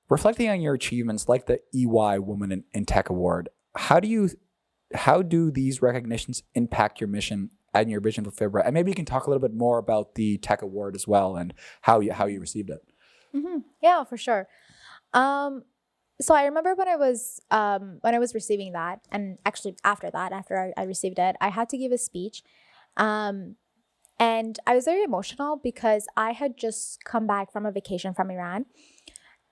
Reflecting on your achievements like the EY Woman in Tech Award, how do these recognitions impact your mission and your vision for Fibra? And maybe you can talk a little bit more about the Tech Award as well and how you received it. Yeah, for sure. So I remember when I was receiving that, and actually after I received it, I had to give a speech. And I was very emotional because I had just come back from a vacation from Iran,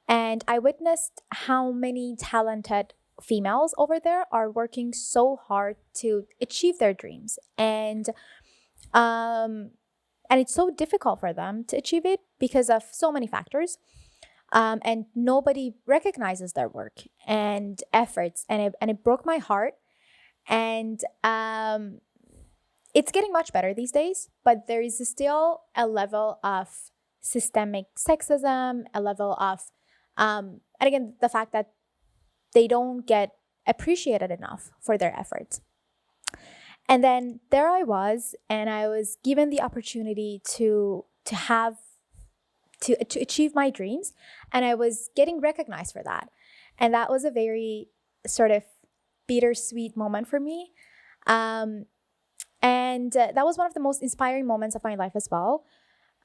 and I witnessed how many talented females over there are working so hard to achieve their dreams. And it's so difficult for them to achieve it because of so many factors. And nobody recognizes their work and efforts, and it broke my heart. And it's getting much better these days, but there is still a level of systemic sexism, a level of, and again, the fact that they don't get appreciated enough for their efforts. And then there I was, and I was given the opportunity to achieve my dreams, and I was getting recognized for that. And that was a very sort of bittersweet moment for me. And that was one of the most inspiring moments of my life as well.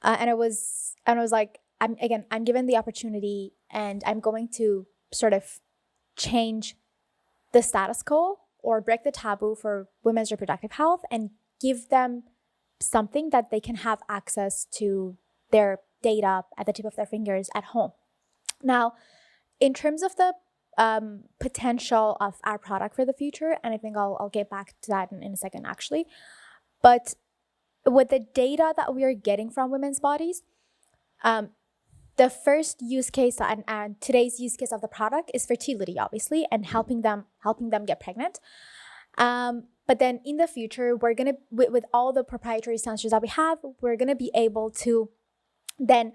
And I was like, I'm given the opportunity, and I'm going to sort of change the status quo or break the taboo for women's reproductive health and give them something that they can have access to their data at the tip of their fingers at home. Now, in terms of the potential of our product for the future, and I think I'll get back to that in a second actually, but with the data that we are getting from women's bodies, the first use case and today's use case of the product is fertility, obviously, and helping them get pregnant. But then in the future, we're gonna with all the proprietary sensors that we have, we're gonna be able to then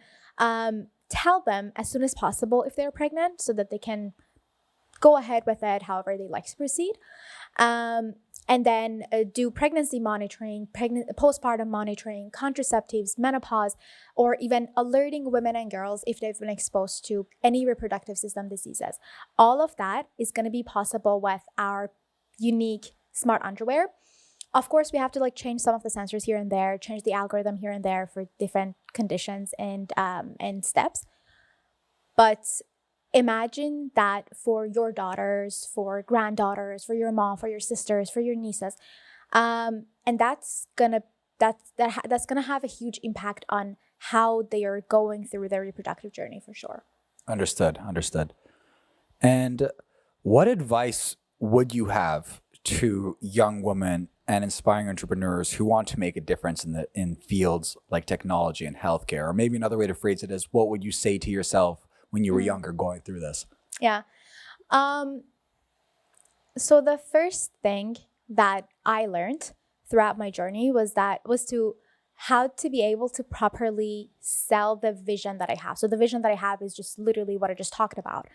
tell them as soon as possible if they're pregnant, so that they can go ahead with it however they like to proceed. And then do pregnancy monitoring, postpartum monitoring, contraceptives, menopause, or even alerting women and girls if they've been exposed to any reproductive system diseases. All of that is going to be possible with our unique smart underwear. Of course, we have to change some of the sensors here and there, change the algorithm here and there for different conditions and steps. But imagine that for your daughters, for granddaughters, for your mom, for your sisters, for your nieces, and that's gonna have a huge impact on how they are going through their reproductive journey for sure. Understood. And what advice would you have to young women and inspiring entrepreneurs who want to make a difference in fields like technology and healthcare? Or maybe another way to phrase it is, what would you say to yourself when you were younger going through this? Yeah. So the first thing that I learned throughout my journey was how to be able to properly sell the vision that I have. So the vision that I have is just literally what I just talked about.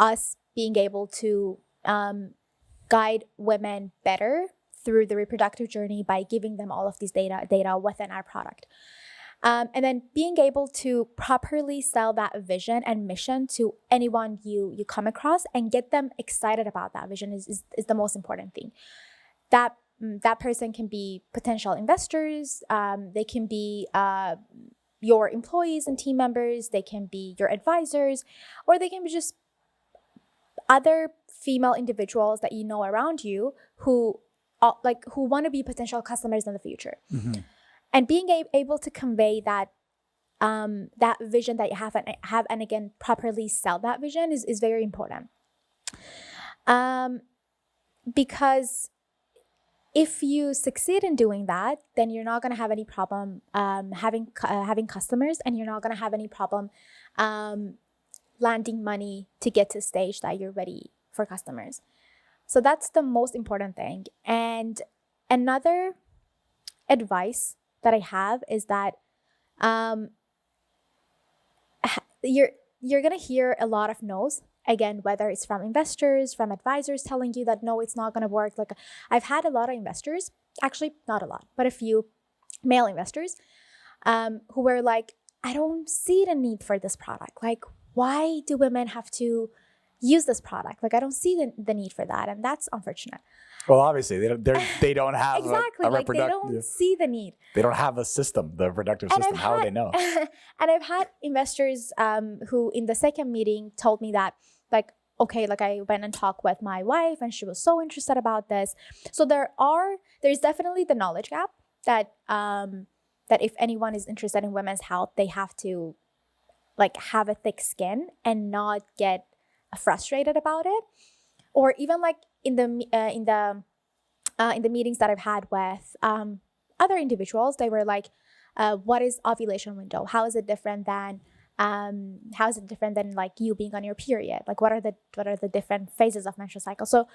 Us being able to guide women better through the reproductive journey by giving them all of these data within our product. And then being able to properly sell that vision and mission to anyone you come across and get them excited about that vision is the most important thing. That person can be potential investors, they can be your employees and team members, they can be your advisors, or they can be just other female individuals that you know around you who want to be potential customers in the future. Mm-hmm. And being able to convey that vision that you have and again properly sell that vision is very important. Because if you succeed in doing that, then you're not going to have any problem having customers, and you're not going to have any problem landing money to get to a stage that you're ready for customers. So that's the most important thing. And another advice that I have is that you're gonna hear a lot of no's. Again, whether it's from investors, from advisors telling you that no, it's not gonna work. I've had a lot of investors, actually not a lot, but a few male investors who were like, I don't see the need for this product. why do women have to use this product? Like, I don't see the need for that. And that's unfortunate. Well, obviously they don't have Exactly. a Like, they reproductive. don't see the need. They don't have a system, the reproductive And system. How would they know? And I've had investors who in the second meeting told me that, like, okay, like I went and talked with my wife and she was so interested about this. So there's definitely the knowledge gap that that if anyone is interested in women's health, they have to like have a thick skin and not get frustrated about it. Or even like in the meetings that I've had with other individuals, they were like, what is ovulation window? How is it different than like you being on your period? Like, what are the different phases of menstrual cycle? So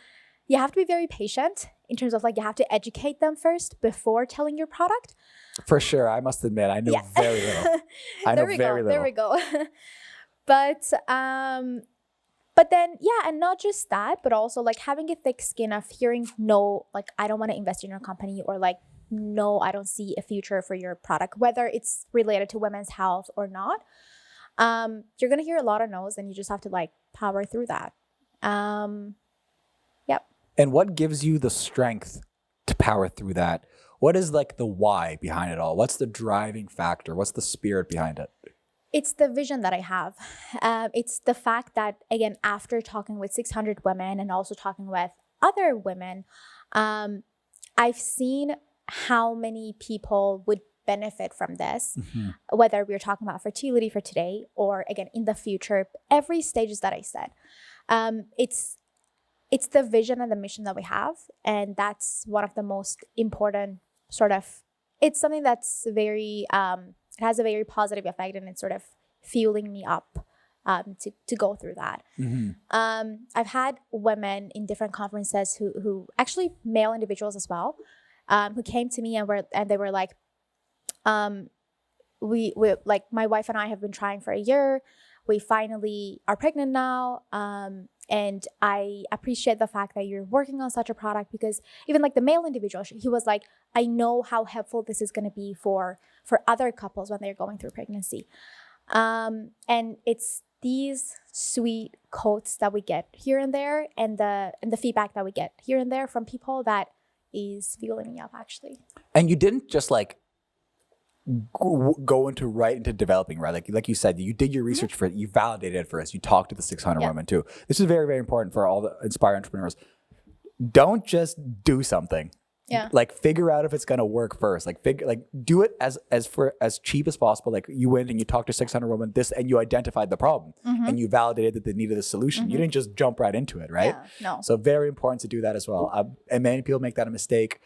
you have to be very patient in terms of like, you have to educate them first before telling your product. For sure. I must admit, I know very little. I know very little. There we go. But then, yeah, and not just that, but also like having a thick skin of hearing, no, like, I don't want to invest in your company, or like, no, I don't see a future for your product, whether it's related to women's health or not. You're going to hear a lot of no's, and you just have to like power through that. Yep. And what gives you the strength to power through that? What is like the why behind it all? What's the driving factor? What's the spirit behind it? It's the vision that I have. It's the fact that, again, after talking with 600 women and also talking with other women, I've seen how many people would benefit from this, whether we're talking about fertility for today or, again, in the future, every stages that I said. It's the vision and the mission that we have. And that's one of the most important it's something that's very, it has a very positive effect, and it's sort of fueling me up to go through that. I've had women in different conferences who actually male individuals as well, who came to me and they were like, we like, my wife and I have been trying for a year. We finally are pregnant now. And I appreciate the fact that you're working on such a product, because even like the male individual, he was like, I know how helpful this is going to be for other couples when they're going through pregnancy. And it's these sweet quotes that we get here and there, and the feedback that we get here and there from people that is fueling me up, actually. And you didn't just like go into developing, right? Like you said, you did your research for it, you validated it for us, you talked to the 600 women too. This is very, very important for all the Inspire entrepreneurs. Don't just do something. Like, figure out if it's going to work first. Like, do it as cheap as possible. Like, you went and you talked to 600 women, and you identified the problem, and you validated that they needed a solution. You didn't just jump right into it, right? No. So very important to do that as well. And many people make that a mistake.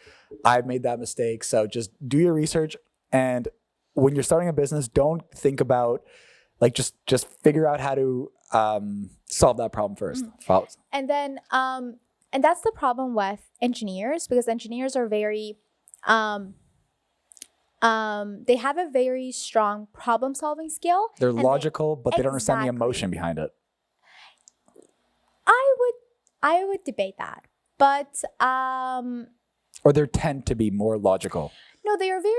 I've made that mistake. So just do your research. And when you're starting a business, don't think about, like, just figure out how to solve that problem first. And then, and that's the problem with engineers, because engineers are very, they have a very strong problem solving skill. They're logical, but they don't understand the emotion behind it. I would debate that, but or they tend to be more logical. No, they are very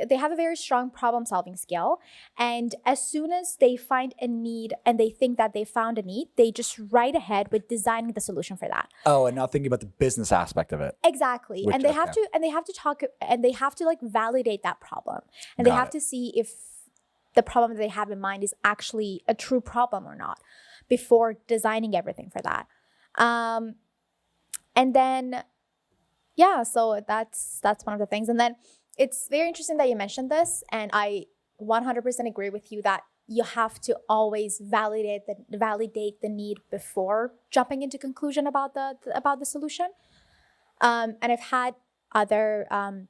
they have a very strong problem solving skill. And as soon as they find a need and they think that they found a need, they just right ahead with designing the solution for that. Oh, and not thinking about the business aspect of it. Exactly. And they have to like validate that problem. And they have to see if the problem that they have in mind is actually a true problem or not before designing everything for that. And then, yeah, so that's one of the things. And then it's very interesting that you mentioned this, and I 100% agree with you that you have to always validate the need before jumping into conclusion about the solution. And I've had other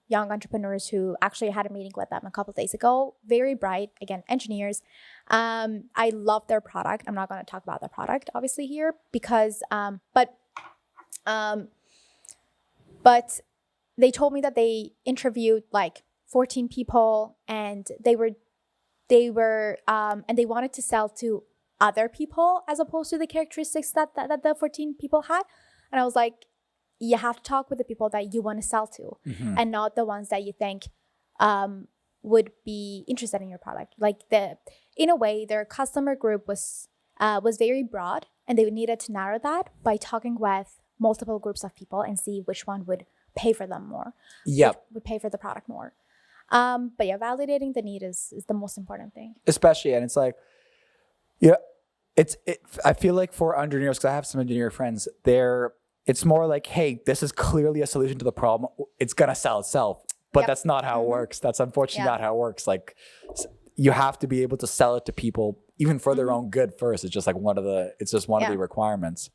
young entrepreneurs who actually had a meeting with them a couple of days ago. Very bright, again, engineers. I love their product. I'm not going to talk about their product, obviously, here, because but they told me that they interviewed like 14 people, and they wanted to sell to other people as opposed to the characteristics that the 14 people had. And I was like, you have to talk with the people that you want to sell to, and not the ones that you think would be interested in your product. Like in a way, their customer group was very broad, and they needed to narrow that by talking with multiple groups of people and see which one would pay for them more. Yep. Would pay for the product more. But yeah, validating the need is the most important thing. Especially, and it's like, yeah, I feel like for engineers, because I have some engineer friends, it's more like, hey, this is clearly a solution to the problem. It's gonna sell itself, but that's not how it works. That's unfortunately not how it works. Like, you have to be able to sell it to people, even for their own good first. It's just like one of the requirements.